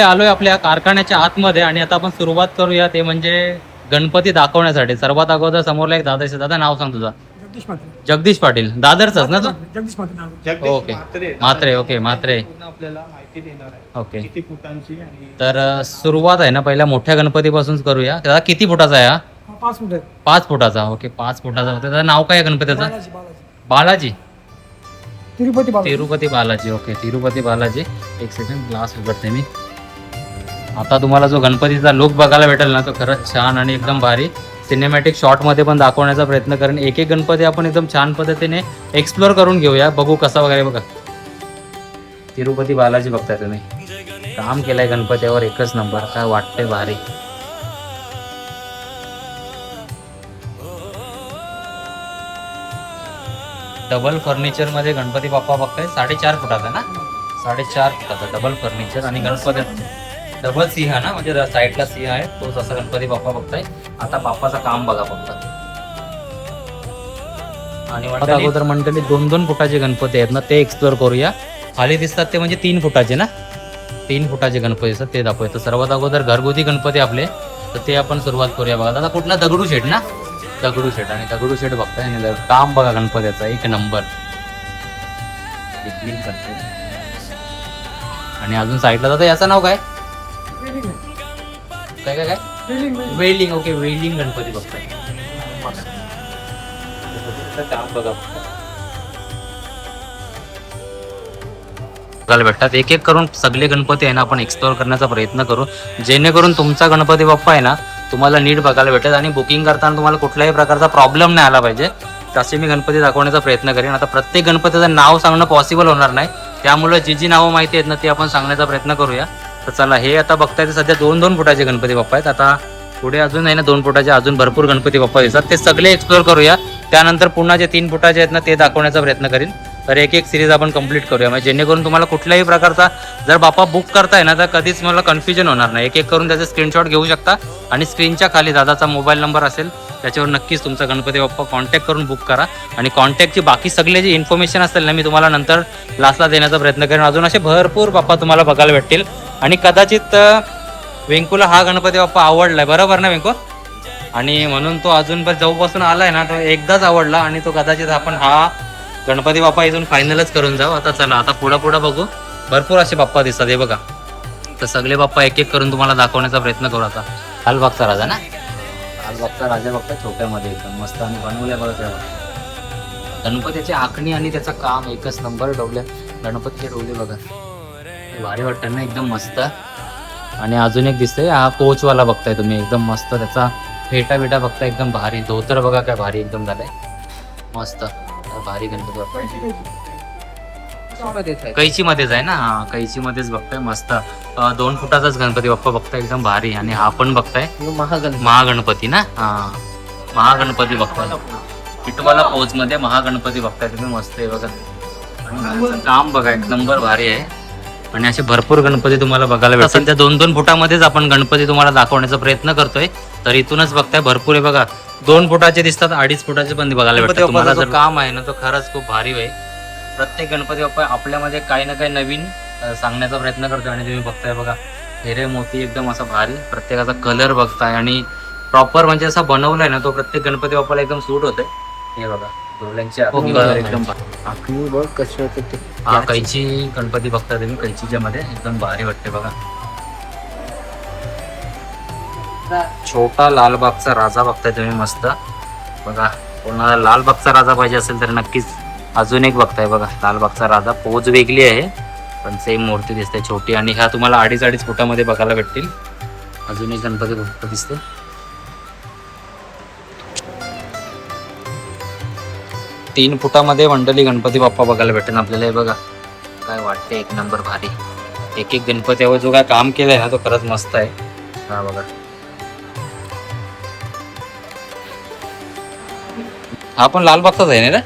आलोय आपल्या कारखान्याच्या आतमध्ये आणि आता आपण सुरुवात करूया ते म्हणजे गणपती दाखवण्यासाठी. सर्वात अगोदर समोरला एक दादा, दादा नाव सांग तुझा. जगदीश पाटील. दादरचाच ना तो? जगदीश पाटील. ओके म्हात्रे. ओके म्हात्रे. आपल्याला माहिती देणार आहे ओके किती फुटांची आणि तर सुरुवात आहे ना पहिल्या मोठ्या गणपतीपासून करूया. दादा किती फुटाचा आहे हा? 5 फूट आहे. 5 फुटाचा. ओके 5 फुटाचा होता. त्याचं नाव काय आहे गणपतीचं? बालाजी. तिरुपती बालाजी. ओके तिरुपती बालाजी. एक सेकंड ग्लास उघडते मी. आता तुम्हाला जो गणपतीचा लुक बघायला भेटेल ना तो खरंच छान आणि एकदम भारी. सिनेमॅटिक शॉटमध्ये पण दाखवण्याचा प्रयत्न करेन. एक एक गणपती आपण एकदम छान पद्धतीने एक्सप्लोर करून घेऊया, बघू कसा वगैरे. बघा तिरुपती बालाजी बघताय तुम्ही, काम केलंय गणपतीवर एकच नंबर. काय वाटतंय भारी. डबल फर्निचर मध्ये गणपती बाप्पा बघताय. 4.5 फुटाचा ना, 4.5 फुटाचा डबल फर्निचर. आणि गणपती डबल सिंह ना, म्हणजे साईडला सिंह आहे तोच असा गणपती बाप्पा बघताय. आता बाप्पाचं काम बघा फक्त. आणि अगोदर मंडळी 2-2 फुटाचे गणपती आहेत ना ते एक्सप्लोर करूया. खाली दिसतात ते म्हणजे 3 फुटाचे ना, 3 फुटाचे गणपती असतात ते दाखवूया. तर सर्वात अगोदर घरगुती गणपती आपले, तर ते आपण सुरुवात करूया. बघा दादा कुठला दगडूशेठ ना, दगडूशेठ. आणि दगडूशेठ बघताय आणि काम बघा गणपतीचा एक नंबर. आणि अजून साईडला दादा याचं नाव काय काय काय काय वेल्डिंग. ओके वेल्डिंग गणपती बघताय. काम बघा बघायला भेटतात. एक एक करून सगळे गणपती आहे ना आपण एक्सप्लोर करण्याचा प्रयत्न करू, जेणेकरून तुमचा गणपती बाप्पा आहे ना तुम्हाला नीट बघायला भेटेल. आणि बुकिंग करताना तुम्हाला कुठल्याही प्रकारचा प्रॉब्लेम नाही आला पाहिजे, तसे मी गणपती दाखवण्याचा प्रयत्न करेन. आता प्रत्येक गणपतीचं नाव सांगणं पॉसिबल होणार नाही, त्यामुळे जी नावं माहिती आहेत ना ती आपण सांगण्याचा प्रयत्न करूया. तर चला, हे आता बघताय ते सध्या 2-2 फुटाचे गणपती बाप्पा आहेत. आता पुढे अजून आहे ना 2 फुटाचे अजून भरपूर गणपती बाप्पा दिसतात, ते सगळे एक्सप्लोर करूया. त्यानंतर पुन्हा जे 3 फुटाचे आहेत ना ते दाखवण्याचा प्रयत्न करीन. तर एक एक सिरीज आपण कंप्लीट करूया, म्हणजे जेणेकरून तुम्हाला कुठल्याही प्रकारचा जर बाप्पा बुक करताय ना तर कधीच मला कन्फ्युजन होणार नाही. एक एक करून त्याचे स्क्रीनशॉट घेऊ शकता आणि स्क्रीनच्या खाली दादाचा मोबाईल नंबर असेल त्याच्यावर नक्कीच तुमचा गणपती बाप्पा कॉन्टॅक्ट करून बुक करा. आणि कॉन्टॅक्टची बाकी सगळे जे इन्फॉर्मेशन असेल ना मी तुम्हाला नंतर लास्टला देण्याचा प्रयत्न करेन. अजून असे भरपूर बाप्पा तुम्हाला बघायला भेटतील. आणि कदाचित वेंकूला हा गणपती बाप्पा आवडलाय, बरोबर ना वेंकू? आणि म्हणून तो अजून पण जेव्हापासून आलाय ना तो एकदाच आवडला आणि तो कदाचित आपण हा गणपती बाप्पा इथून फायनलच करून जाऊ. आता चला, आता पुढं बघू. भरपूर असे बाप्पा दिसतात हे बघा. तर सगळे बाप्पा एक एक करून तुम्हाला दाखवण्याचा प्रयत्न करू. आता लालबागचा राजा ना, लालबागचा राजा बघता छोट्यामध्ये एकदम मस्त आणि बनवल्या बघा तेव्हा. गणपतीची आखणी आणि त्याचं काम एकच नंबर. डोले गणपतीचे डोले बघा भारी वाटतात ना, एकदम मस्त. आणि अजून एक दिसतंय हा कोचवाला बघताय तुम्ही, एकदम मस्त. त्याचा फेटा बिटा बघताय एकदम भारी. धोतर बघा काय भारी एकदम झालंय, मस्त भारी गणपती बाप्पा. कैची मध्येच आहे ना, हा कैची मध्येच बघताय मस्त. 2 फुटाचाच गणपती बाप्पा बघताय एकदम भारी. आणि हा पण बघताय महागणपती ना, हा महागणपती बघताय. पिटवाला पोच मध्ये महागणपती बघताय तुम्ही, मस्त आहे बघा. आणि काम बघा एक नंबर भारी आहे. आणि असे भरपूर गणपती तुम्हाला बघायला भेटतात. सध्या 2-2 फुटामध्येच आपण गणपती तुम्हाला दाखवण्याचा प्रयत्न करतोय. तर इथूनच बघताय भरपूर आहे बघा. 2 फुटाचे दिसतात, 2.5 फुटाचे पण बघायला भेटतात. तुम्हाला जर काम आहे ना तो खरंच खूप भारी आहे. प्रत्येक गणपती बाप्पा आपल्यामध्ये काही ना काही नवीन सांगण्याचा प्रयत्न करतोय. आणि तुम्ही बघताय बघा हिरे मोती एकदम असा भारी. प्रत्येकाचा कलर बघताय आणि प्रॉपर म्हणजे असा बनवलाय ना तो प्रत्येक गणपती बाप्पाला एकदम सूट होतोय. हे बघा एकदम हा कैची गणपती बघता तुम्ही, कैचीच्या मध्ये एकदम भारी वाटते बघा. छोटा लालबागचा राजा बघताय तुम्ही, मस्त बघा. कोणाला लालबागचा राजा पाहिजे असेल तर नक्कीच अजून एक बघताय बघा लालबागचा राजा. पोज वेगळी आहे पण सेम मूर्ती दिसते छोटी. आणि ह्या तुम्हाला 2.5 फुटामध्ये बघायला भेटतील. अजून एक गणपती बाप्पा दिसतो 3 फुटामध्ये मंडळी गणपती बाप्पा बघायला भेटेल आपल्याला. हे बघा काय वाटते एक नंबर भारी. एक एक गणपतीवर जो काय काम केलंय ना तो खरंच मस्त आहे. हा बघा हा पण लालबागचाच आहे ना रे?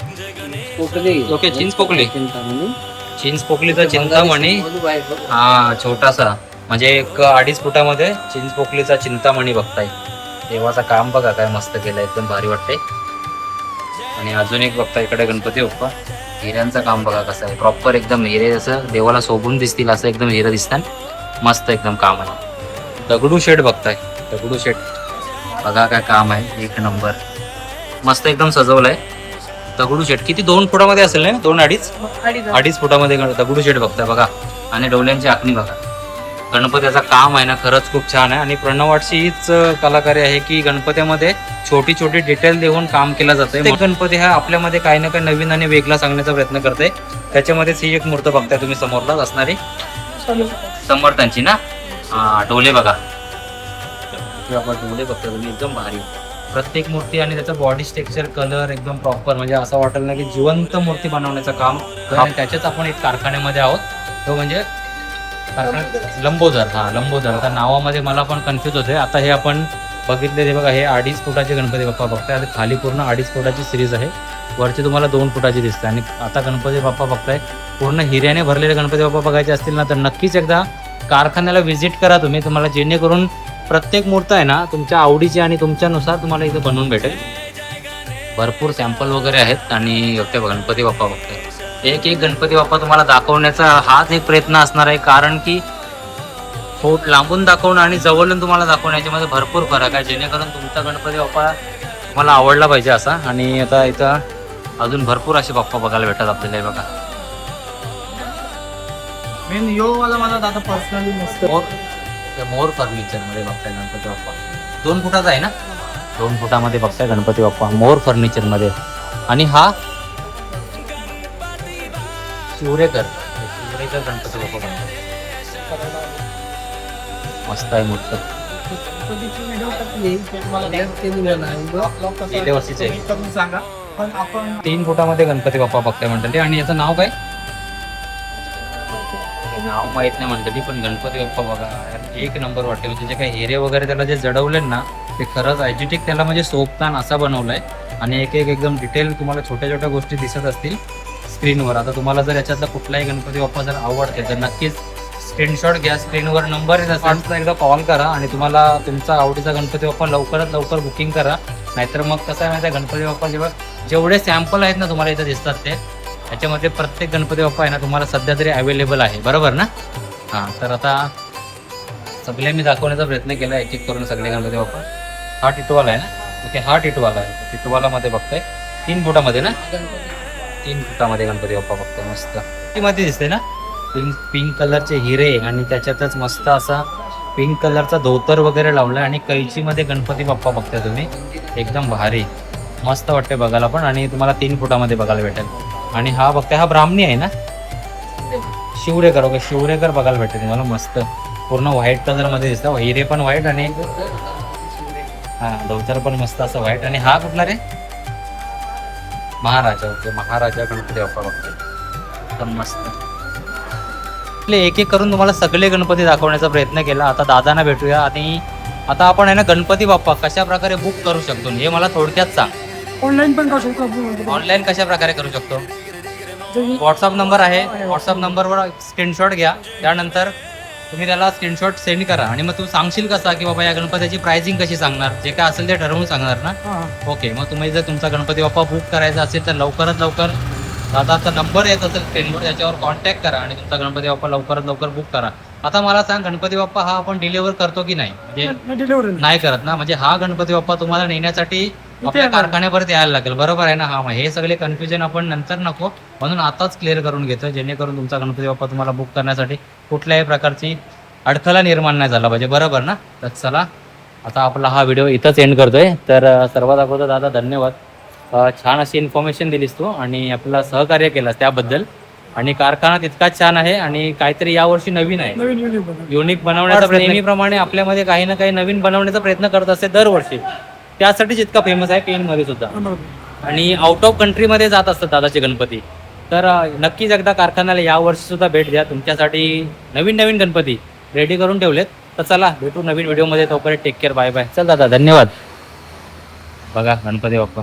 ओके चिंचपोकली, चिंचपोकलीचा चिंतामणी. हा छोटासा म्हणजे एक 2.5 फुटामध्ये चिंचपोकलीचा चिंतामणी बघताय. देवाचं काम बघा काय मस्त केलं, एकदम भारी वाटते. आणि अजून एक बघता इकडे गणपती बाप्पा, हिऱ्यांचं काम बघा कसं आहे, प्रॉपर एकदम हिरे जसं देवाला शोभून दिसतील असं एकदम हिरे दिसतात. मस्त एकदम काम आहे. दगडू शेट बघताय, दगडू शेट बघा काय काम आहे, एक नंबर. मस्त एकदम सजवलंय दगडू शेट. किती 2 फुटामध्ये असेल ना, 2-2.5 2.5 फुटामध्ये दगडू शेट बघताय बघा. आणि डोल्यांची आखणी बघा. गणपतीचं काम आहे ना खरंच खूप छान आहे. आणि प्रणवाटची हीच कलाकारी आहे की गणपतीमध्ये छोटी छोटी डिटेल देऊन काम केलं जातं. ते गणपती हा आपल्यामध्ये काही ना काही नवीन आणि वेगळा सांगण्याचा प्रयत्न करते. त्याच्यामध्येच ही एक मूर्त बघताय तुम्ही समोरलाच असणारी समर्थांची ना. डोले बघा, डोले बघता तुम्ही, एकदम भारी प्रत्येक मूर्ती. आणि त्याचं बॉडी स्ट्रक्चर, कलर एकदम प्रॉपर, म्हणजे असं वाटेल ना की जिवंत मूर्ती बनवण्याचं काम. आणि त्याच्याच आपण एक कारखान्यामध्ये आहोत, तो म्हणजे लंबोदर. लंबोदर. आता नावामध्ये मला पण कन्फ्युज होते. आता हे आपण बघितले ते बघा, हे 2.5 फुटाचे गणपती बाप्पा बघताय. आता खाली पूर्ण 2.5 फुटाची सिरीज आहे, वरची तुम्हाला 2 फुटाची दिसते. आणि आता गणपती बाप्पा बघताय पूर्ण हिऱ्याने भरलेले गणपती बाप्पा बघायचे असतील ना तर नक्कीच एकदा कारखान्याला व्हिजिट करा तुम्ही. तुम्हाला जेणेकरून प्रत्येक मूर्त आहे ना तुमच्या आवडीची आणि तुमच्यानुसार तुम्हाला इथं बनवून भेटेल. भरपूर सॅम्पल वगैरे आहेत. आणि ते गणपती बाप्पा बघताय, एक एक गणपती बाप्पा तुम्हाला दाखवण्याचा हाच एक प्रयत्न असणार आहे. कारण की खूप लांबून दाखवणं आणि जवळून तुम्हाला दाखवण्याच्या मध्ये भरपूर फरक आहे, जेणेकरून तुमचा गणपती बाप्पा मला आवडला पाहिजे असा. आणि आता इथं अजून भरपूर असे बाप्पा बघायला भेटतात आपल्याला. हे बघा मेन यो वाला मला दादा पर्सनली मस्त. मोर फर्निचर मध्ये बघताय गणपती बाप्पा. 2 फुटाचा आहे ना, 2 फुटामध्ये बघताय गणपती बाप्पा मोर फर्निचर मध्ये. आणि हा शिवरेकर गणपती बाप्पा बनतात. मस्त आहे मूर्त. गेल्या वर्षीचे सांगा पण आपण 3 फुटामध्ये गणपती बाप्पा बघताय मंडळी. आणि याचं नाव काय, नाव माहित नाही मंडळी, पण गणपती बाप्पा बघा एक नंबर वाटते. म्हणजे जे काही हिरे वगैरे त्याला जे जडवले ना ते खरंच आयजेटिक त्याला म्हणजे सोपतान असा बनवलाय. आणि एक एक एकदम डिटेल तुम्हाला छोट्या छोट्या गोष्टी दिसत असतील स्क्रीनवर. आता तुम्हाला जर याच्यातला कुठलाही गणपती बाप्पा जर आवडते तर नक्कीच स्क्रीनशॉट घ्या. स्क्रीनवर नंबर येत असेल एकदा कॉल करा आणि तुम्हाला तुमचा आवडीचा गणपती बाप्पा लवकरात लवकर बुकिंग करा. नाहीतर मग कसं आहे माहिती आहे, गणपती बाप्पा जेवढे सॅम्पल आहेत ना तुम्हाला इथं दिसतात ते, त्याच्यामध्ये प्रत्येक गणपती बाप्पा आहे ना तुम्हाला सध्या तरी अवेलेबल आहे, बरोबर ना. तर आता सगळे मी दाखवण्याचा प्रयत्न केला एक एक करून सगळे गणपती बाप्पा. हा टिटवाला आहे ना, ओके हा टिटवाला आहे. टिटवालामध्ये बघताय 3 फुटामध्ये ना, 3 फुटामध्ये गणपती बाप्पा बघताय. मस्त मध्ये दिसते ना, पिंक कलरचे हिरे आणि त्याच्यातच मस्त असा पिंक कलरचा धोतर वगैरे लावलाय. आणि कैचीमध्ये गणपती बाप्पा बघताय तुम्ही, एकदम भारी मस्त वाटते बघायला पण. आणि तुम्हाला 3 फुटामध्ये बघायला भेटेल. आणि हा बघताय हा ब्राह्मणी आहे ना, शिवरेकर. ओके शिवरेकर बघायला भेटेल तुम्हाला. मस्त पूर्ण व्हाईट कलर मध्ये दिसतं, हिरे पण व्हाईट आणि धोतर पण मस्त असं व्हाईट. आणि हा कुठला रे, महाराजा. ओके महाराजा गणपती बाप्पा बघतोय पण मस्त. एक एक करून तुम्हाला सगळे गणपती दाखवण्याचा प्रयत्न केला. आता दादांना भेटूया. आणि आता आपण आहे ना गणपती बाप्पा कशा प्रकारे बुक करू शकतो हे मला थोडक्यात सांग. ऑनलाईन पण करू शकतो. ऑनलाईन कशा प्रकारे करू शकतो. व्हॉट्सअप नंबर आहे, व्हॉट्सअप नंबरवर स्क्रीनशॉट घ्या. त्यानंतर तुम्ही त्याला स्क्रीनशॉट सेंड करा. आणि मग तू सांगशील कसा की बाबा या गणपतीची प्राइसिंग कशी सांगणार, जे काय असेल ते ठरवून सांगणार ना. ओके मग तुम्ही जर तुमचा गणपती बाप्पा बुक करायचा असेल तर लवकरात लवकर दादाचा नंबर येत असेल स्क्रीनवर, त्याच्यावर कॉन्टॅक्ट करा आणि तुमचा गणपती बाप्पा लवकरात लवकर बुक करा. आता मला सांग, गणपती बाप्पा हा आपण डिलिव्हर करतो की नाही, म्हणजे नाही करत ना. म्हणजे हा गणपती बाप्पा तुम्हाला नेण्यासाठी आपल्या कारखान्यापर्यंत यायला लागेल, बरोबर आहे ना. मग हे सगळे कन्फ्युजन आपण नंतर नको, म्हणून आताच क्लिअर करून घेतो, जेणेकरून तुमचा गणपती बाप्पा तुम्हाला बुक करण्यासाठी कुठल्याही प्रकारची अडथळा निर्माण नाही झाला पाहिजे, बरोबर ना. तर चला आता आपला हा व्हिडिओ इथंच एंड करतोय. तर सर्वात अगोदर दादा धन्यवाद, छान अशी इन्फॉर्मेशन दिलीस तू आणि आपल्याला सहकार्य केलास त्याबद्दल. आणि कारखाना तितकाच छान आहे आणि काहीतरी यावर्षी नवीन आहे, युनिक बनवण्याचा प्रयत्न. नेहमीप्रमाणे आपल्यामध्ये काही ना काही नवीन बनवण्याचा प्रयत्न करत असते दरवर्षी, त्यासाठीच इतका फेमस आहे पेनमध्ये सुद्धा. आणि आउट ऑफ कंट्रीमध्ये जात असतात दादाचे गणपती. तर नक्कीच एकदा कारखान्याला यावर्षी सुद्धा भेट द्या, तुमच्यासाठी नवीन नवीन गणपती रेडी करून ठेवलेत. तर चला भेटू नवीन व्हिडिओमध्ये, तोपर्यंत टेक केअर, बाय बाय. चल दादा धन्यवाद. बघा गणपती बाप्पा.